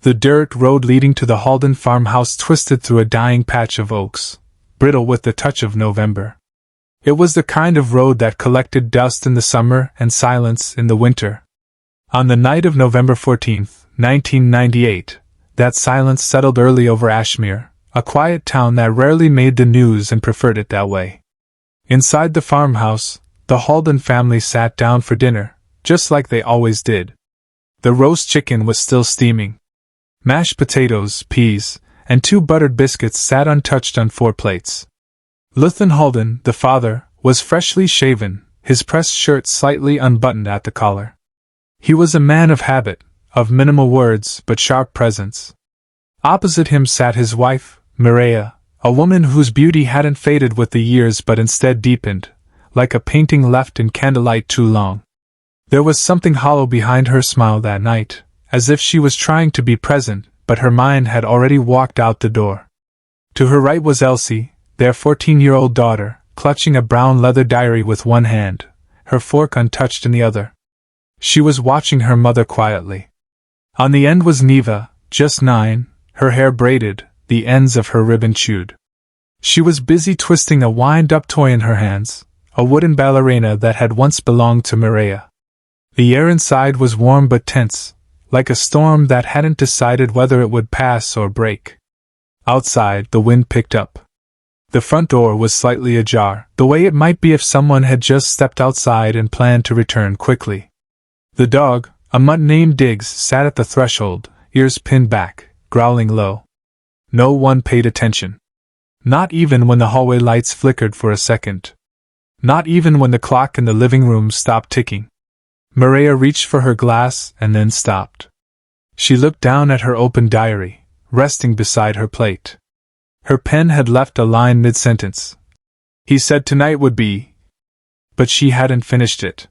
The dirt road leading to the Halden farmhouse twisted through a dying patch of oaks, brittle with the touch of November. It was the kind of road that collected dust in the summer and silence in the winter. On the night of November 14, 1998, that silence settled early over Ashmere, a quiet town that rarely made the news and preferred it that way. Inside the farmhouse, the Halden family sat down for dinner, just like they always did. The roast chicken was still steaming. Mashed potatoes, peas, and 2 buttered biscuits sat untouched on 4 plates. Luthen Halden, the father, was freshly shaven, his pressed shirt slightly unbuttoned at the collar. He was a man of habit, of minimal words but sharp presence. Opposite him sat his wife, Mireia, a woman whose beauty hadn't faded with the years but instead deepened, like a painting left in candlelight too long. There was something hollow behind her smile that night, as if she was trying to be present, but her mind had already walked out the door. To her right was Elsie, their 14-year-old daughter, clutching a brown leather diary with one hand, her fork untouched in the other. She was watching her mother quietly. On the end was Neva, just 9, her hair braided, the ends of her ribbon chewed. She was busy twisting a wind-up toy in her hands, a wooden ballerina that had once belonged to Mireia. The air inside was warm but tense, like a storm that hadn't decided whether it would pass or break. Outside, the wind picked up. The front door was slightly ajar, the way it might be if someone had just stepped outside and planned to return quickly. The dog, a mutt named Diggs, sat at the threshold, ears pinned back, growling low. No one paid attention. Not even when the hallway lights flickered for a second. Not even when the clock in the living room stopped ticking. Mireia reached for her glass and then stopped. She looked down at her open diary, resting beside her plate. Her pen had left a line mid-sentence. He said tonight would be... But she hadn't finished it.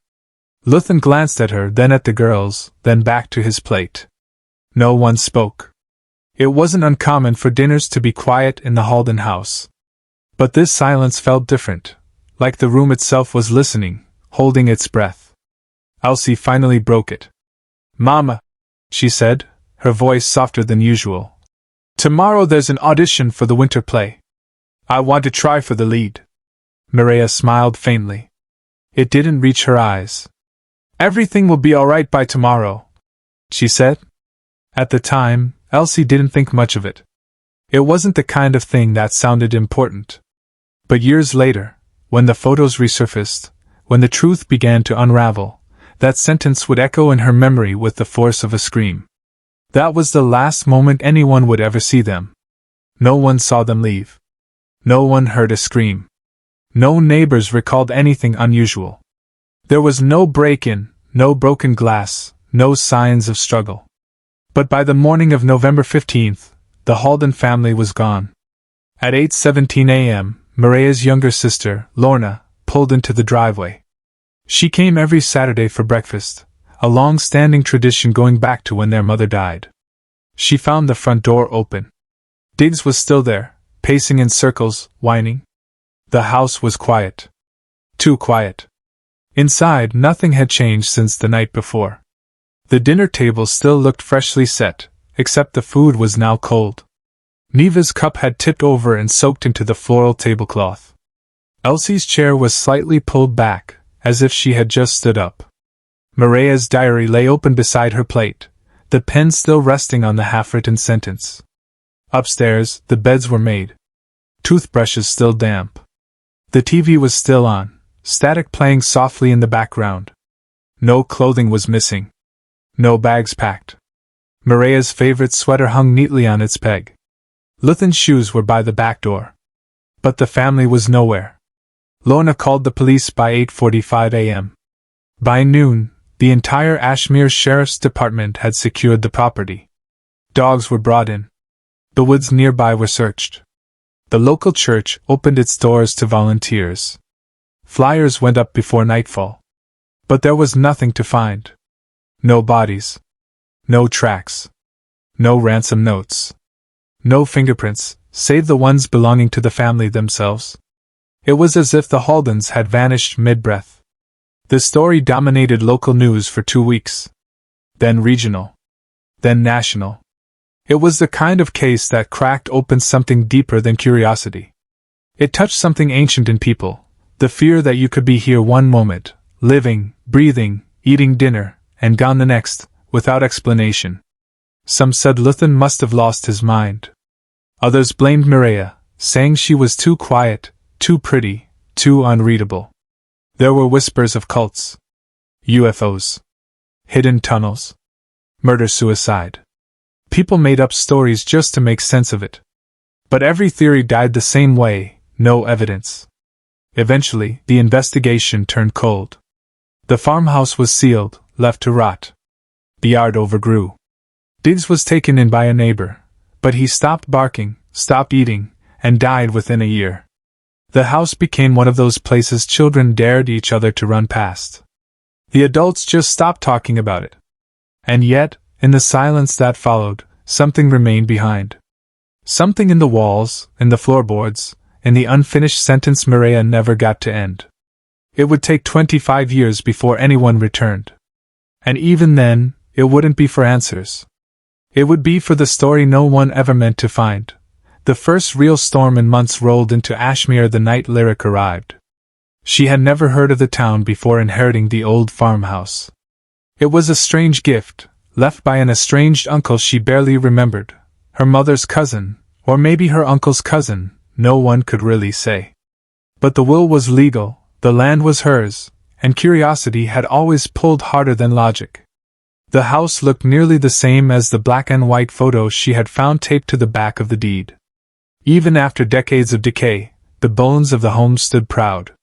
Luthen glanced at her, then at the girls, then back to his plate. No one spoke. It wasn't uncommon for dinners to be quiet in the Halden house. But this silence felt different, like the room itself was listening, holding its breath. Elsie finally broke it. "Mama," she said, her voice softer than usual. "Tomorrow there's an audition for the winter play. I want to try for the lead." Mireia smiled faintly. It didn't reach her eyes. "Everything will be all right by tomorrow," she said. At the time, Elsie didn't think much of it. It wasn't the kind of thing that sounded important. But years later, when the photos resurfaced, when the truth began to unravel, that sentence would echo in her memory with the force of a scream. That was the last moment anyone would ever see them. No one saw them leave. No one heard a scream. No neighbors recalled anything unusual. There was no break-in, no broken glass, no signs of struggle. But by the morning of November 15th, the Halden family was gone. At 8:17 a.m., Mireia's younger sister, Lorna, pulled into the driveway. She came every Saturday for breakfast, a long-standing tradition going back to when their mother died. She found the front door open. Diggs was still there, pacing in circles, whining. The house was quiet. Too quiet. Inside, nothing had changed since the night before. The dinner table still looked freshly set, except the food was now cold. Neva's cup had tipped over and soaked into the floral tablecloth. Elsie's chair was slightly pulled back, as if she had just stood up. Mireia's diary lay open beside her plate, the pen still resting on the half-written sentence. Upstairs, the beds were made. Toothbrushes still damp. The TV was still on, static playing softly in the background. No clothing was missing. No bags packed. Mireia's favorite sweater hung neatly on its peg. Luthen's shoes were by the back door. But the family was nowhere. Lorna called the police by 8:45 a.m. By noon, the entire Ashmere Sheriff's Department had secured the property. Dogs were brought in. The woods nearby were searched. The local church opened its doors to volunteers. Flyers went up before nightfall. But there was nothing to find. No bodies. No tracks. No ransom notes. No fingerprints, save the ones belonging to the family themselves. It was as if the Haldens had vanished mid-breath. The story dominated local news for 2 weeks. Then regional. Then national. It was the kind of case that cracked open something deeper than curiosity. It touched something ancient in people, the fear that you could be here one moment, living, breathing, eating dinner, and gone the next, without explanation. Some said Luthen must have lost his mind. Others blamed Mireia, saying she was too quiet, too pretty, too unreadable. There were whispers of cults, UFOs, hidden tunnels, murder-suicide. People made up stories just to make sense of it. But every theory died the same way, no evidence. Eventually, the investigation turned cold. The farmhouse was sealed, left to rot. The yard overgrew. Diggs was taken in by a neighbor, but he stopped barking, stopped eating, and died within a year. The house became one of those places children dared each other to run past. The adults just stopped talking about it. And yet, in the silence that followed, something remained behind. Something in the walls, in the floorboards, in the unfinished sentence Mireia never got to end. It would take 25 years before anyone returned. And even then, it wouldn't be for answers. It would be for the story no one ever meant to find. The first real storm in months rolled into Ashmere the night Lyric arrived. She had never heard of the town before inheriting the old farmhouse. It was a strange gift, left by an estranged uncle she barely remembered, her mother's cousin, or maybe her uncle's cousin, no one could really say. But the will was legal, the land was hers, and curiosity had always pulled harder than logic. The house looked nearly the same as the black and white photos she had found taped to the back of the deed. Even after decades of decay, the bones of the home stood proud.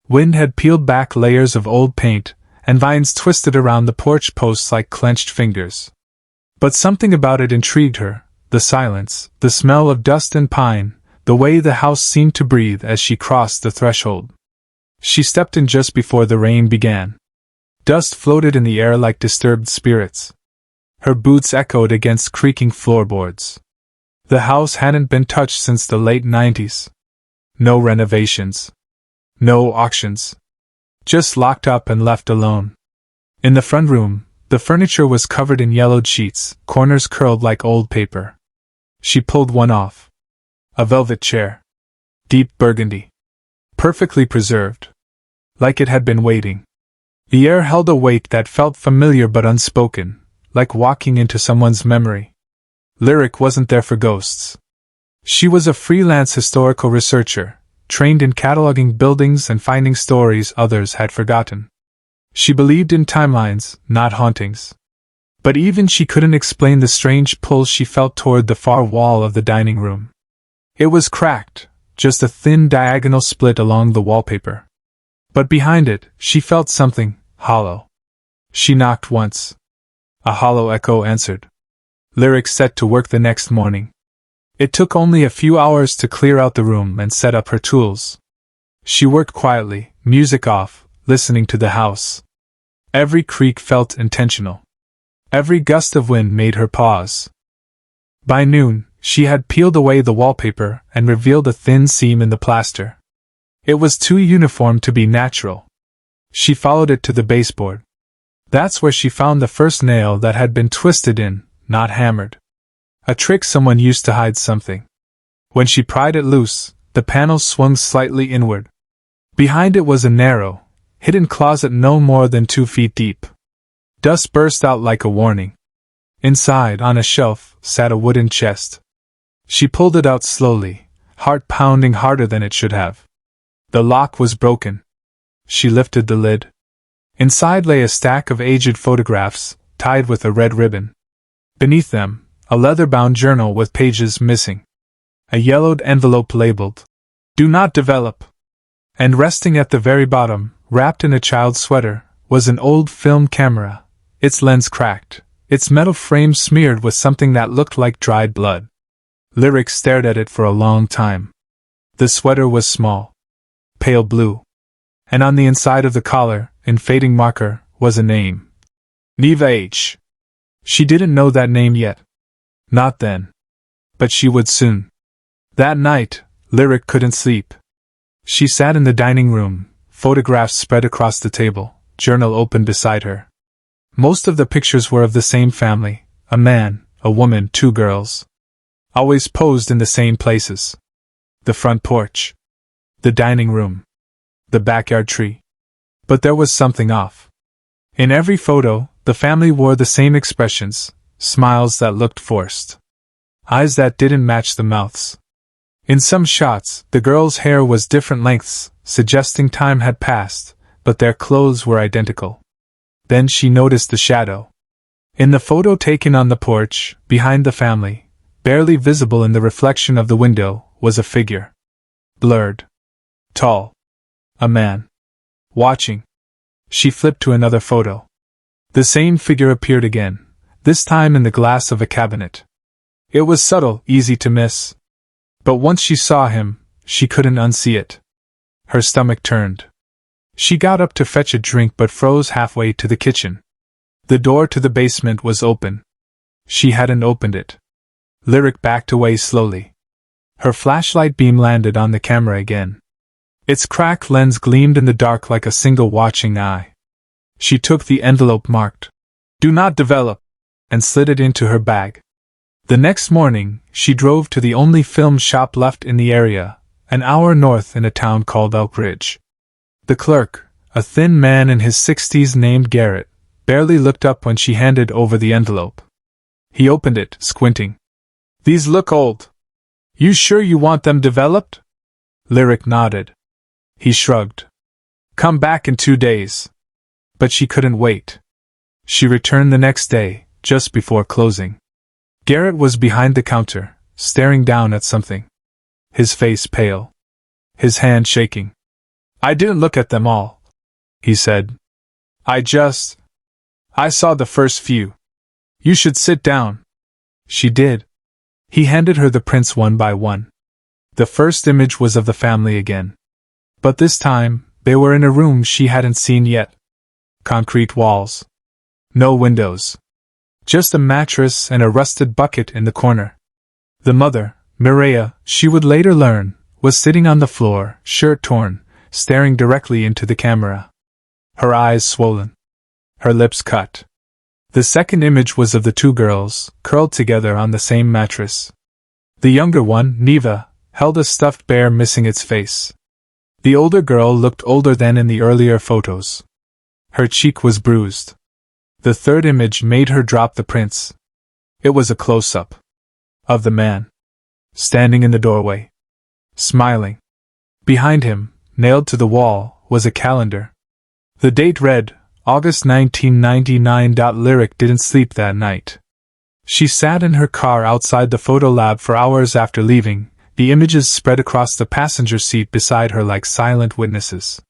Wind had peeled back layers of old paint, and vines twisted around the porch posts like clenched fingers. But something about it intrigued her, the silence, the smell of dust and pine, the way the house seemed to breathe as she crossed the threshold. She stepped in just before the rain began. Dust floated in the air like disturbed spirits. Her boots echoed against creaking floorboards. The house hadn't been touched since the late 90s. No renovations. No auctions. Just locked up and left alone. In the front room, the furniture was covered in yellowed sheets, corners curled like old paper. She pulled one off. A velvet chair. Deep burgundy. Perfectly preserved. Like it had been waiting. The air held a weight that felt familiar but unspoken, like walking into someone's memory. Lyric wasn't there for ghosts. She was a freelance historical researcher, trained in cataloging buildings and finding stories others had forgotten. She believed in timelines, not hauntings. But even she couldn't explain the strange pull she felt toward the far wall of the dining room. It was cracked, just a thin diagonal split along the wallpaper. But behind it, she felt something, hollow. She knocked once. A hollow echo answered. Lyric set to work the next morning. It took only a few hours to clear out the room and set up her tools. She worked quietly, music off, listening to the house. Every creak felt intentional. Every gust of wind made her pause. By noon, she had peeled away the wallpaper and revealed a thin seam in the plaster. It was too uniform to be natural. She followed it to the baseboard. That's where she found the first nail that had been twisted in, not hammered. A trick someone used to hide something. When she pried it loose, the panel swung slightly inward. Behind it was a narrow, hidden closet no more than 2 feet deep. Dust burst out like a warning. Inside, on a shelf, sat a wooden chest. She pulled it out slowly, heart pounding harder than it should have. The lock was broken. She lifted the lid. Inside lay a stack of aged photographs, tied with a red ribbon. Beneath them, a leather-bound journal with pages missing. A yellowed envelope labeled, "Do not develop." And resting at the very bottom, wrapped in a child's sweater, was an old film camera, its lens cracked, its metal frame smeared with something that looked like dried blood. Lyric stared at it for a long time. The sweater was small, pale blue. And on the inside of the collar, in fading marker, was a name. Neva H. She didn't know that name yet. Not then. But she would soon. That night, Lyric couldn't sleep. She sat in the dining room, photographs spread across the table, journal open beside her. Most of the pictures were of the same family, a man, a woman, two girls. Always posed in the same places. The front porch. The dining room. The backyard tree. But there was something off. In every photo, the family wore the same expressions, smiles that looked forced. Eyes that didn't match the mouths. In some shots, the girls' hair was different lengths, suggesting time had passed, but their clothes were identical. Then she noticed the shadow. In the photo taken on the porch, behind the family, barely visible in the reflection of the window, was a figure. Blurred. Tall. A man. Watching. She flipped to another photo. The same figure appeared again, this time in the glass of a cabinet. It was subtle, easy to miss. But once she saw him, she couldn't unsee it. Her stomach turned. She got up to fetch a drink but froze halfway to the kitchen. The door to the basement was open. She hadn't opened it. Lyric backed away slowly. Her flashlight beam landed on the camera again. Its cracked lens gleamed in the dark like a single watching eye. She took the envelope marked, "Do not develop," and slid it into her bag. The next morning, she drove to the only film shop left in the area, an hour north in a town called Elk Ridge. The clerk, a thin man in his 60s named Garrett, barely looked up when she handed over the envelope. He opened it, squinting. "These look old. You sure you want them developed?" Lyric nodded. He shrugged. "Come back in 2 days." But she couldn't wait. She returned the next day, just before closing. Garrett was behind the counter, staring down at something. His face pale. His hand shaking. "I didn't look at them all," he said. I saw the first few. You should sit down." She did. He handed her the prints one by one. The first image was of the family again. But this time, they were in a room she hadn't seen yet. Concrete walls. No windows. Just a mattress and a rusted bucket in the corner. The mother, Mireya, she would later learn, was sitting on the floor, shirt torn, staring directly into the camera. Her eyes swollen. Her lips cut. The second image was of the two girls, curled together on the same mattress. The younger one, Neva, held a stuffed bear missing its face. The older girl looked older than in the earlier photos. Her cheek was bruised. The third image made her drop the prints. It was a close-up. Of the man. Standing in the doorway. Smiling. Behind him, nailed to the wall, was a calendar. The date read, August 1999. Lyric didn't sleep that night. She sat in her car outside the photo lab for hours after leaving, the images spread across the passenger seat beside her like silent witnesses.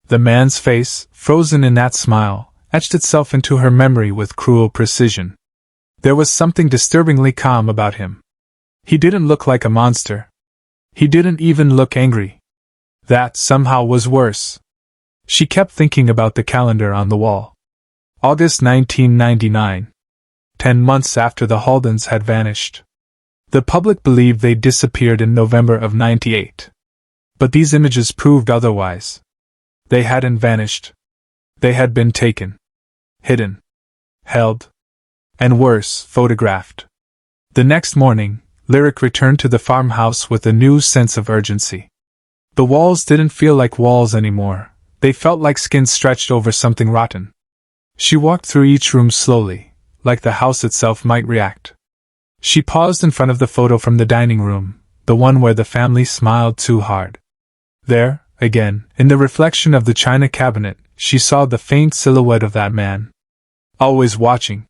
The man's face, frozen in that smile, etched itself into her memory with cruel precision. There was something disturbingly calm about him. He didn't look like a monster. He didn't even look angry. That, somehow, was worse. She kept thinking about the calendar on the wall. August 1999. 10 months after the Haldens had vanished. The public believed they disappeared in November of '98. But these images proved otherwise. They hadn't vanished. They had been taken. Hidden. Held. And worse, photographed. The next morning, Lyric returned to the farmhouse with a new sense of urgency. The walls didn't feel like walls anymore. They felt like skin stretched over something rotten. She walked through each room slowly, like the house itself might react. She paused in front of the photo from the dining room, the one where the family smiled too hard. There, again, in the reflection of the china cabinet, she saw the faint silhouette of that man. Always watching.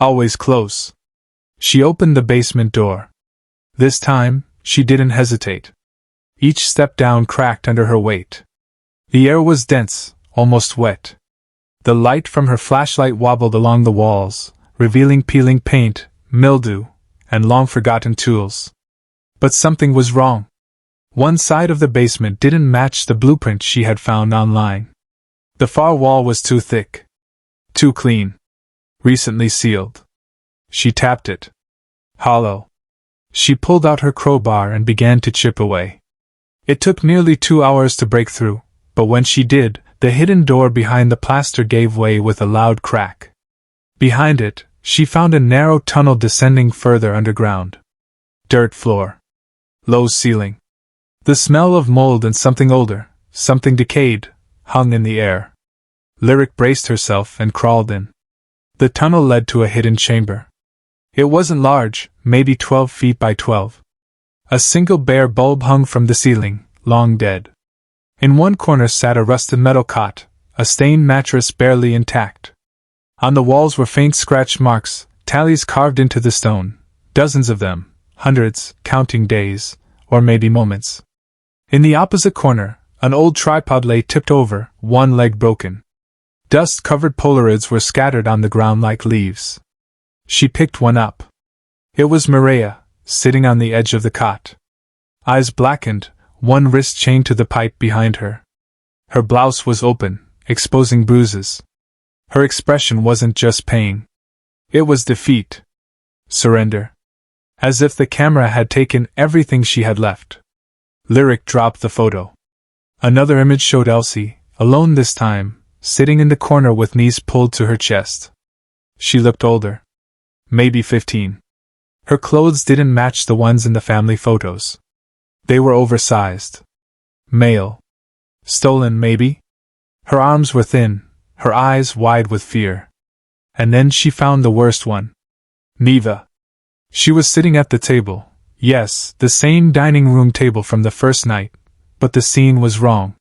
Always close. She opened the basement door. This time, she didn't hesitate. Each step down cracked under her weight. The air was dense, almost wet. The light from her flashlight wobbled along the walls, revealing peeling paint, mildew, and long-forgotten tools. But something was wrong. One side of the basement didn't match the blueprint she had found online. The far wall was too thick. Too clean. Recently sealed. She tapped it. Hollow. She pulled out her crowbar and began to chip away. It took nearly 2 hours to break through, but when she did, the hidden door behind the plaster gave way with a loud crack. Behind it, she found a narrow tunnel descending further underground. Dirt floor. Low ceiling. The smell of mold and something older, something decayed, hung in the air. Lyric braced herself and crawled in. The tunnel led to a hidden chamber. It wasn't large, maybe 12 feet by 12. A single bare bulb hung from the ceiling, long dead. In one corner sat a rusted metal cot, a stained mattress barely intact. On the walls were faint scratch marks, tallies carved into the stone, dozens of them, hundreds, counting days, or maybe moments. In the opposite corner, an old tripod lay tipped over, one leg broken. Dust-covered Polaroids were scattered on the ground like leaves. She picked one up. It was Mireia, sitting on the edge of the cot. Eyes blackened, one wrist chained to the pipe behind her. Her blouse was open, exposing bruises. Her expression wasn't just pain. It was defeat. Surrender. As if the camera had taken everything she had left. Lyric dropped the photo. Another image showed Elsie, alone this time, sitting in the corner with knees pulled to her chest. She looked older. Maybe 15. Her clothes didn't match the ones in the family photos. They were oversized. Male. Stolen, maybe? Her arms were thin, her eyes wide with fear. And then she found the worst one. Neva. She was sitting at the table. Yes, the same dining room table from the first night, but the scene was wrong.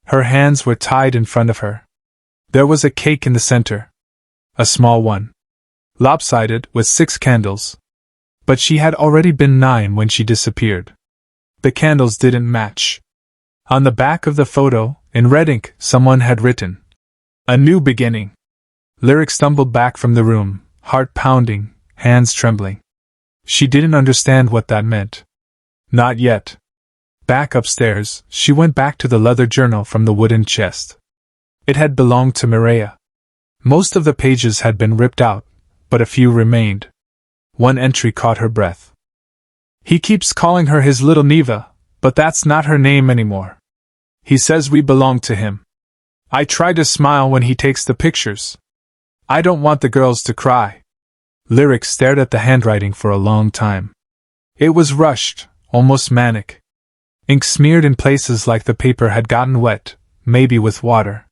Her hands were tied in front of her. There was a cake in the center. A small one. Lopsided, with 6 candles. But she had already been 9 when she disappeared. The candles didn't match. On the back of the photo, in red ink, someone had written, "A new beginning." Lyric stumbled back from the room, heart pounding, hands trembling. She didn't understand what that meant. Not yet. Back upstairs, she went back to the leather journal from the wooden chest. It had belonged to Mireia. Most of the pages had been ripped out, but a few remained. One entry caught her breath. "He keeps calling her his little Neva, but that's not her name anymore. He says we belong to him. I try to smile when he takes the pictures. I don't want the girls to cry." Lyric stared at the handwriting for a long time. It was rushed, almost manic. Ink smeared in places like the paper had gotten wet, maybe with water.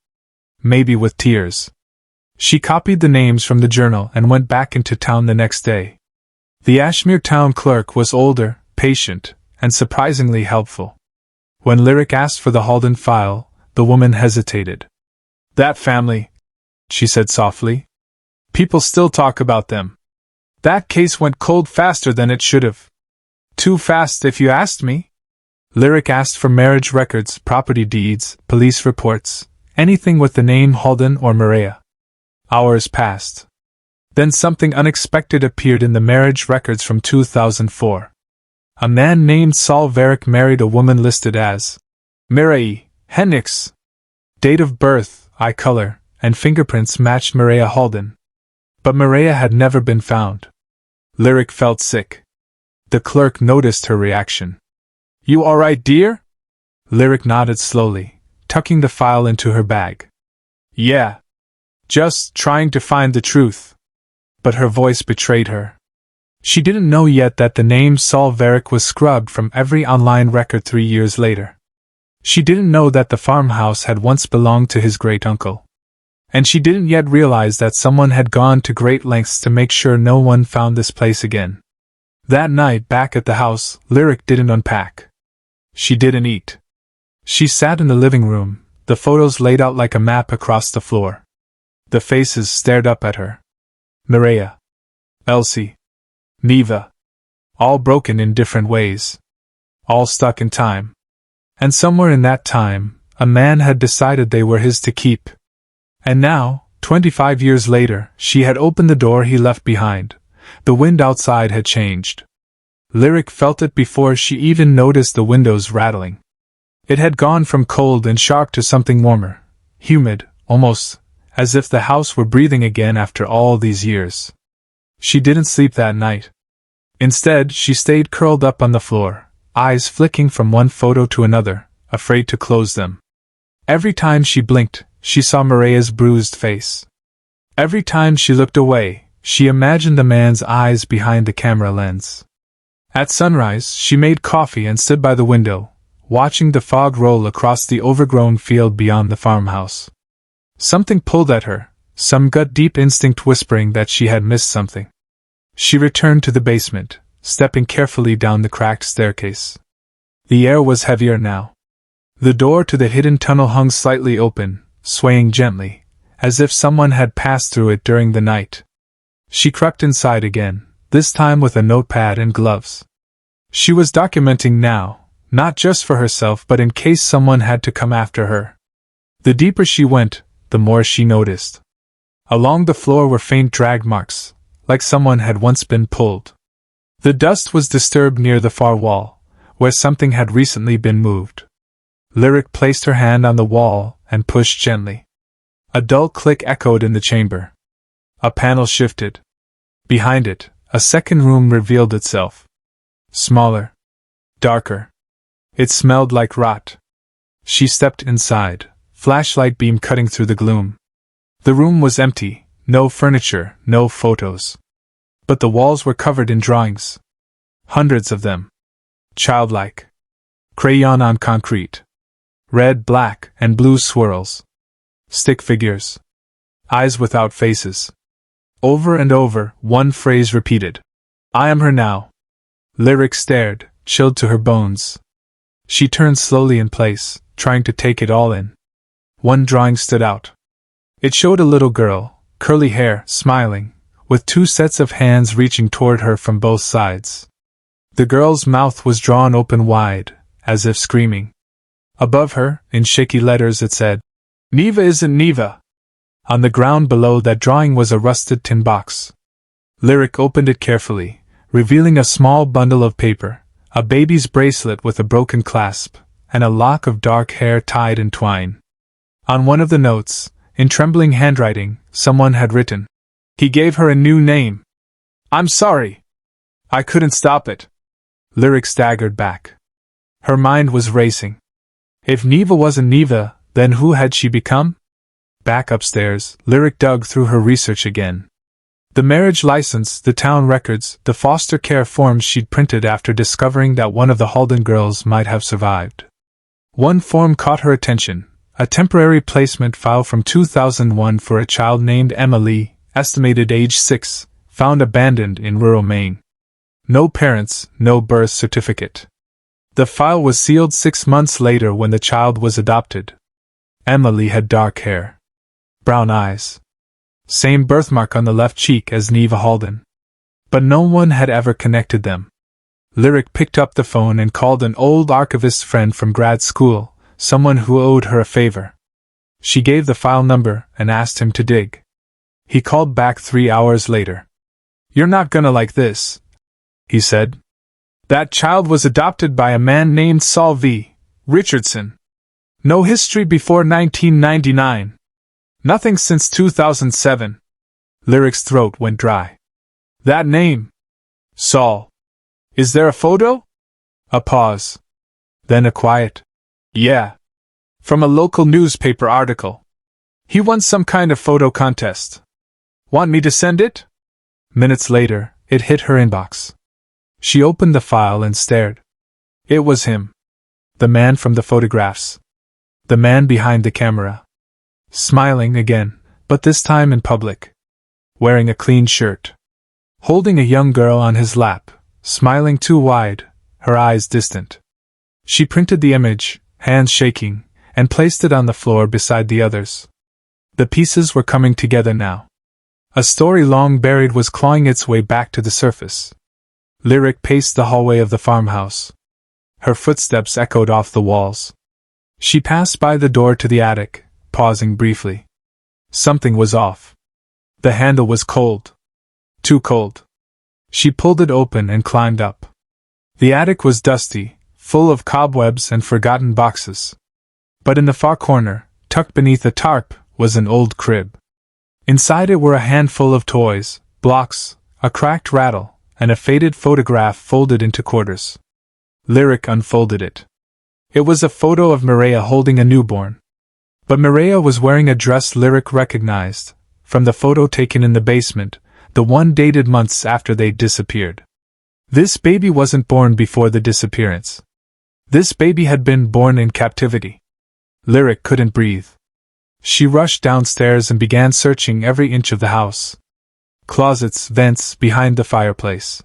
Maybe with tears. She copied the names from the journal and went back into town the next day. The Ashmere town clerk was older, patient, and surprisingly helpful. When Lyric asked for the Halden file, the woman hesitated. "That family," she said softly. "People still talk about them. That case went cold faster than it should have. Too fast if you asked me." Lyric asked for marriage records, property deeds, police reports, anything with the name Halden or Mireia. Hours passed. Then something unexpected appeared in the marriage records from 2004. A man named Saul Varick married a woman listed as Mireia Henniks. Date of birth, eye color, and fingerprints matched Mireia Halden. But Mireia had never been found. Lyric felt sick. The clerk noticed her reaction. "You all right, dear?" Lyric nodded slowly, tucking the file into her bag. "Yeah. Just trying to find the truth." But her voice betrayed her. She didn't know yet that the name Saul Varick was scrubbed from every online record 3 years later. She didn't know that the farmhouse had once belonged to his great-uncle. And she didn't yet realize that someone had gone to great lengths to make sure no one found this place again. That night back at the house, Lyric didn't unpack. She didn't eat. She sat in the living room, the photos laid out like a map across the floor. The faces stared up at her. Mireia. Elsie. Neva. All broken in different ways. All stuck in time. And somewhere in that time, a man had decided they were his to keep. And now, 25 years later, she had opened the door he left behind. The wind outside had changed. Lyric felt it before she even noticed the windows rattling. It had gone from cold and sharp to something warmer, humid, almost as if the house were breathing again after all these years. She didn't sleep that night. Instead, she stayed curled up on the floor, eyes flicking from one photo to another, afraid to close them. Every time she blinked, she saw Mireia's bruised face. Every time she looked away, She imagined the man's eyes behind the camera lens. At sunrise, she made coffee and stood by the window, watching the fog roll across the overgrown field beyond the farmhouse. Something pulled at her, some gut-deep instinct whispering that she had missed something. She returned to the basement, stepping carefully down the cracked staircase. The air was heavier now. The door to the hidden tunnel hung slightly open, swaying gently, as if someone had passed through it during the night. She crept inside again, this time with a notepad and gloves. She was documenting now, not just for herself but in case someone had to come after her. The deeper she went, the more she noticed. Along the floor were faint drag marks, like someone had once been pulled. The dust was disturbed near the far wall, where something had recently been moved. Lyric placed her hand on the wall and pushed gently. A dull click echoed in the chamber. A panel shifted. Behind it, a second room revealed itself. Smaller. Darker. It smelled like rot. She stepped inside, flashlight beam cutting through the gloom. The room was empty, no furniture, no photos. But the walls were covered in drawings. Hundreds of them. Childlike. Crayon on concrete. Red, black, and blue swirls. Stick figures. Eyes without faces. Over and over, one phrase repeated. I am her now. Lyric stared, chilled to her bones. She turned slowly in place, trying to take it all in. One drawing stood out. It showed a little girl, curly hair, smiling, with two sets of hands reaching toward her from both sides. The girl's mouth was drawn open wide, as if screaming. Above her, in shaky letters it said, Neva isn't Neva. On the ground below that drawing was a rusted tin box. Lyric opened it carefully, revealing a small bundle of paper, a baby's bracelet with a broken clasp, and a lock of dark hair tied in twine. On one of the notes, in trembling handwriting, someone had written, He gave her a new name. I'm sorry. I couldn't stop it. Lyric staggered back. Her mind was racing. If Neva wasn't Neva, then who had she become? Back upstairs, Lyric dug through her research again. The marriage license, the town records, the foster care forms she'd printed after discovering that one of the Halden girls might have survived. One form caught her attention, a temporary placement file from 2001 for a child named Emily, estimated age 6, found abandoned in rural Maine. No parents, no birth certificate. The file was sealed 6 months later when the child was adopted. Emily had dark hair. Brown eyes. Same birthmark on the left cheek as Neva Halden. But no one had ever connected them. Lyric picked up the phone and called an old archivist friend from grad school, someone who owed her a favor. She gave the file number and asked him to dig. He called back 3 hours later. You're not gonna like this, he said. That child was adopted by a man named Saul V. Richardson. No history before 1999. Nothing since 2007. Lyric's throat went dry. That name. Saul. Is there a photo? A pause. Then a quiet. Yeah. From a local newspaper article. He won some kind of photo contest. Want me to send it? Minutes later, it hit her inbox. She opened the file and stared. It was him. The man from the photographs. The man behind the camera. Smiling again, but this time in public. Wearing a clean shirt. Holding a young girl on his lap, smiling too wide, her eyes distant. She printed the image, hands shaking, and placed it on the floor beside the others. The pieces were coming together now. A story long buried was clawing its way back to the surface. Lyric paced the hallway of the farmhouse. Her footsteps echoed off the walls. She passed by the door to the attic, pausing briefly. Something was off. The handle was cold. Too cold. She pulled it open and climbed up. The attic was dusty, full of cobwebs and forgotten boxes. But in the far corner, tucked beneath a tarp, was an old crib. Inside it were a handful of toys, blocks, a cracked rattle, and a faded photograph folded into quarters. Lyric unfolded it. It was a photo of Mireya holding a newborn. But Mireya was wearing a dress Lyric recognized, from the photo taken in the basement, the one dated months after they'd disappeared. This baby wasn't born before the disappearance. This baby had been born in captivity. Lyric couldn't breathe. She rushed downstairs and began searching every inch of the house. Closets, vents, behind the fireplace.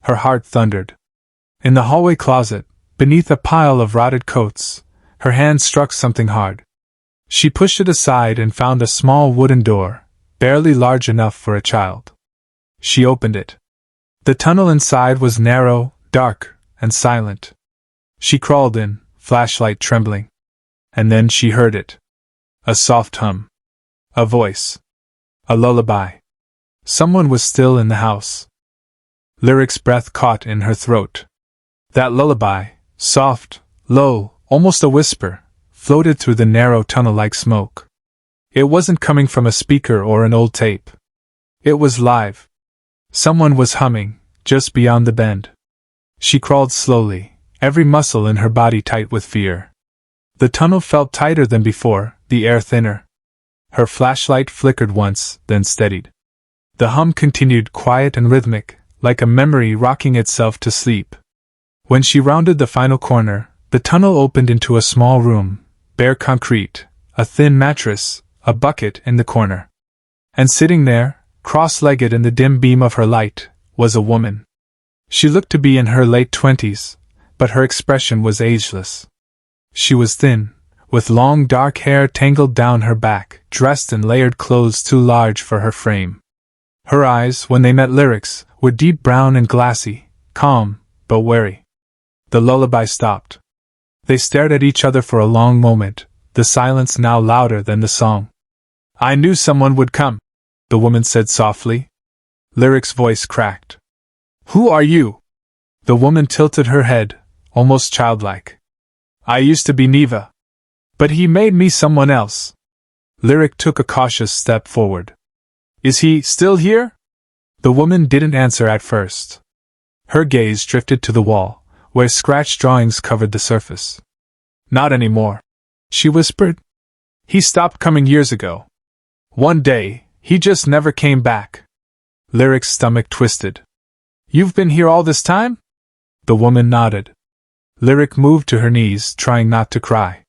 Her heart thundered. In the hallway closet, beneath a pile of rotted coats, her hand struck something hard. She pushed it aside and found a small wooden door, barely large enough for a child. She opened it. The tunnel inside was narrow, dark, and silent. She crawled in, flashlight trembling. And then she heard it. A soft hum. A voice. A lullaby. Someone was still in the house. Lyric's breath caught in her throat. That lullaby, soft, low, almost a whisper, floated through the narrow tunnel like smoke. It wasn't coming from a speaker or an old tape. It was live. Someone was humming, just beyond the bend. She crawled slowly, every muscle in her body tight with fear. The tunnel felt tighter than before, the air thinner. Her flashlight flickered once, then steadied. The hum continued, quiet and rhythmic, like a memory rocking itself to sleep. When she rounded the final corner, the tunnel opened into a small room, bare concrete, a thin mattress, a bucket in the corner. And sitting there, cross-legged in the dim beam of her light, was a woman. She looked to be in her late 20s, but her expression was ageless. She was thin, with long dark hair tangled down her back, dressed in layered clothes too large for her frame. Her eyes, when they met Lyric's, were deep brown and glassy, calm, but wary. The lullaby stopped. They stared at each other for a long moment, the silence now louder than the song. "I knew someone would come," the woman said softly. Lyric's voice cracked. "Who are you?" The woman tilted her head, almost childlike. "I used to be Neva. But he made me someone else." Lyric took a cautious step forward. "Is he still here?" The woman didn't answer at first. Her gaze drifted to the wall, where scratched drawings covered the surface. "Not anymore," she whispered. "He stopped coming years ago. One day, he just never came back." Lyric's stomach twisted. "You've been here all this time?" The woman nodded. Lyric moved to her knees, trying not to cry.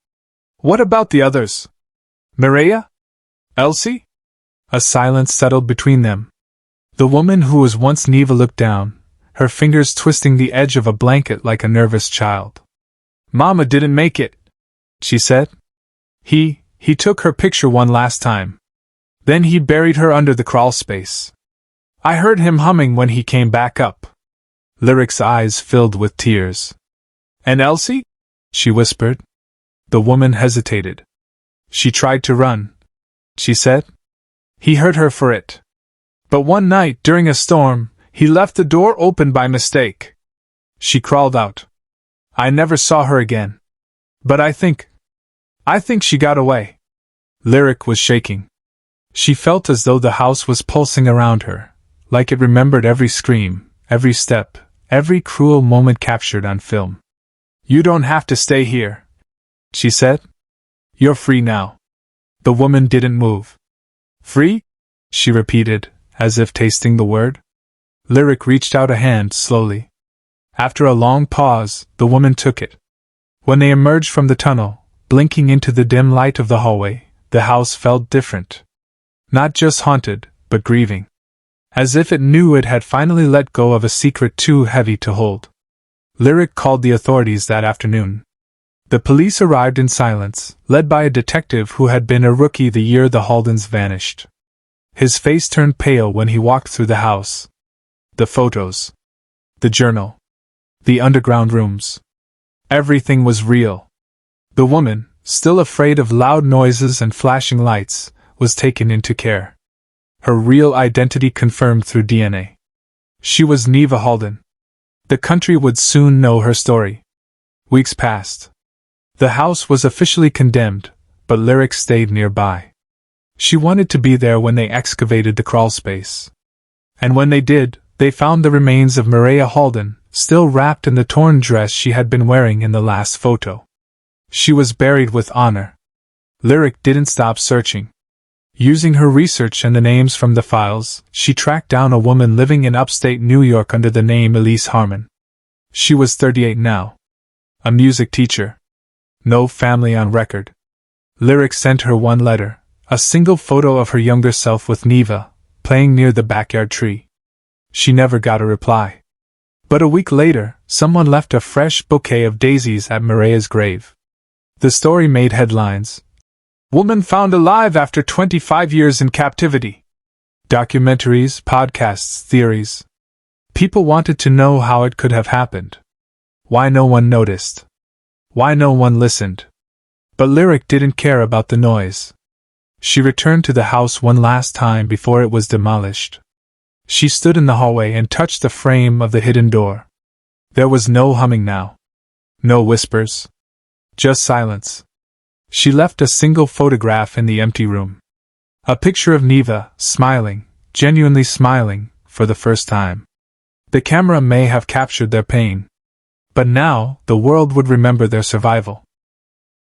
"What about the others? Mireia? Elsie?" A silence settled between them. The woman who was once Neva looked down, her fingers twisting the edge of a blanket like a nervous child. "Mama didn't make it," she said. He took her picture one last time. Then he buried her under the crawl space. I heard him humming when he came back up." Lyric's eyes filled with tears. "And Elsie?" she whispered. The woman hesitated. "She tried to run," she said. "He hurt her for it. But one night, during a storm, he left the door open by mistake. She crawled out. I never saw her again. But I think she got away." Lyric was shaking. She felt as though the house was pulsing around her, like it remembered every scream, every step, every cruel moment captured on film. "You don't have to stay here," she said. "You're free now." The woman didn't move. "Free?" she repeated, as if tasting the word. Lyric reached out a hand slowly. After a long pause, the woman took it. When they emerged from the tunnel, blinking into the dim light of the hallway, the house felt different. Not just haunted, but grieving. As if it knew it had finally let go of a secret too heavy to hold. Lyric called the authorities that afternoon. The police arrived in silence, led by a detective who had been a rookie the year the Haldens vanished. His face turned pale when he walked through the house. The photos. The journal. The underground rooms. Everything was real. The woman, still afraid of loud noises and flashing lights, was taken into care. Her real identity confirmed through DNA. She was Neva Halden. The country would soon know her story. Weeks passed. The house was officially condemned, but Lyric stayed nearby. She wanted to be there when they excavated the crawlspace. And when they did, they found the remains of Mireia Halden, still wrapped in the torn dress she had been wearing in the last photo. She was buried with honor. Lyric didn't stop searching. Using her research and the names from the files, she tracked down a woman living in upstate New York under the name Elise Harmon. She was 38 now. A music teacher. No family on record. Lyric sent her one letter, a single photo of her younger self with Neva, playing near the backyard tree. She never got a reply. But a week later, someone left a fresh bouquet of daisies at Maria's grave. The story made headlines. Woman found alive after 25 years in captivity. Documentaries, podcasts, theories. People wanted to know how it could have happened. Why no one noticed. Why no one listened. But Lyric didn't care about the noise. She returned to the house one last time before it was demolished. She stood in the hallway and touched the frame of the hidden door. There was no humming now. No whispers. Just silence. She left a single photograph in the empty room. A picture of Neva, smiling, genuinely smiling, for the first time. The camera may have captured their pain. But now, the world would remember their survival.